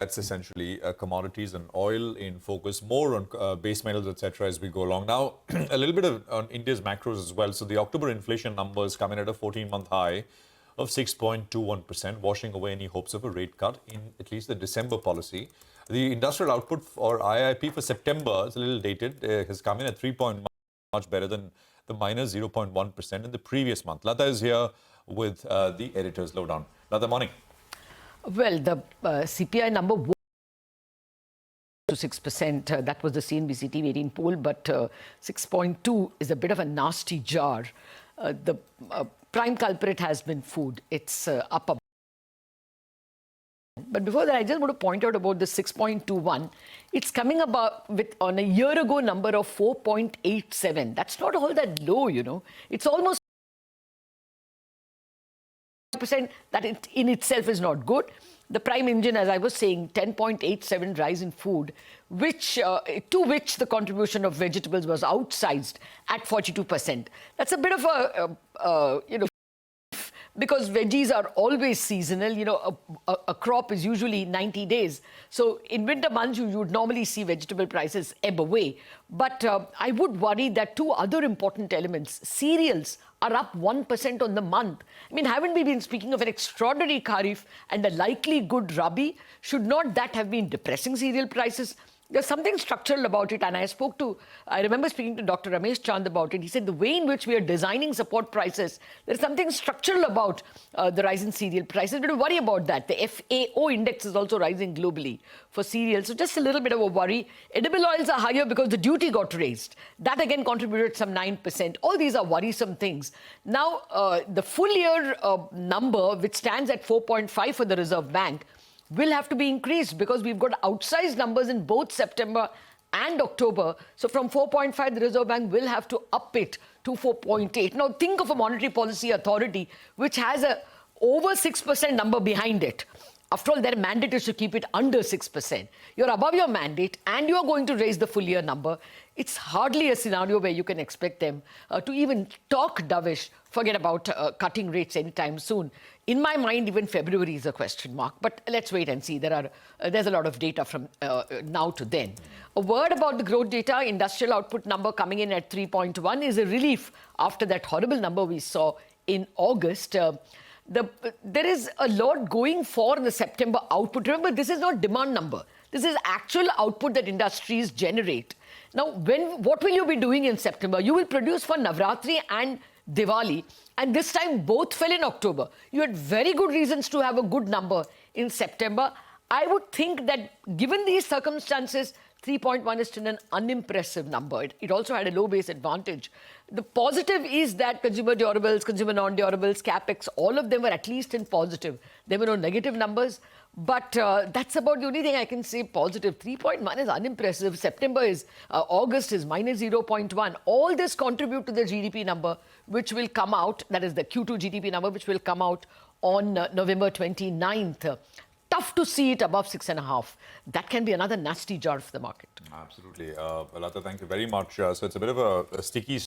That's essentially commodities and oil in focus, more on base metals, etc. as we go along. Now, a little bit on India's macros as well. So the October inflation numbers come in at a 14-month high of 6.21%, washing away any hopes of a rate cut in at least the December policy. The industrial output for IIP for September is a little dated, has come in at 3.1, much better than the minus 0.1% in the previous month. Latha is here with the editor's lowdown. Latha, morning. Well, the CPI number was to 6%. That was the CNBC-TV18 poll, but 6.2 is a bit of a nasty jar. The prime culprit has been food. It's up. But before that, I just want to point out about the 6.21. It's coming about on a year ago number of 4.87. That's not all that low, you know. It's almost that in itself is not good. The prime engine, as I was saying, 10.87 rise in food, to which the contribution of vegetables was outsized at 42%. That's a bit of a because veggies are always seasonal. You know, a crop is usually 90 days. So in winter months, you would normally see vegetable prices ebb away. But I would worry that two other important elements, cereals, are up 1% on the month. I mean, haven't we been speaking of an extraordinary Kharif and a likely good Rabi? Should not that have been depressing cereal prices? There's something structural about it, and I remember speaking to Dr. Ramesh Chand about it. He said the way in which we are designing support prices, there's something structural about the rise in cereal prices. But don't worry about that. The FAO index is also rising globally for cereals. So just a little bit of a worry. Edible oils are higher because the duty got raised. That again contributed some 9%. All these are worrisome things. Now, the full year number, which stands at 4.5 for the Reserve Bank, will have to be increased because we've got outsized numbers in both September and October. So from 4.5, the Reserve Bank will have to up it to 4.8. Now, think of a monetary policy authority which has a over 6% number behind it. After all, their mandate is to keep it under 6%. You're above your mandate and you're going to raise the full year number. It's hardly a scenario where you can expect them to even talk dovish, forget about cutting rates anytime soon. In my mind, even February is a question mark. But let's wait and see. There's a lot of data from now to then. A word about the growth data. Industrial output number coming in at 3.1 is a relief after that horrible number we saw in August. There is a lot going for the September output. Remember, this is not demand number. This is actual output that industries generate. Now, what will you be doing in September? You will produce for Navratri and Diwali, and this time both fell in October. You had very good reasons to have a good number in September. I would think that given these circumstances, 3.1 is still an unimpressive number. It also had a low base advantage. The positive is that consumer durables, consumer non-durables, capex, all of them were at least in positive. There were no negative numbers, but that's about the only thing I can say positive. 3.1 is unimpressive. August is minus 0.1. All this contribute to the GDP number, which will come out, that is the Q2 GDP number, which will come out on November 29th. Tough to see it above 6.5. That can be another nasty jar for the market. Absolutely. Latha, thank you very much. So it's a bit of a sticky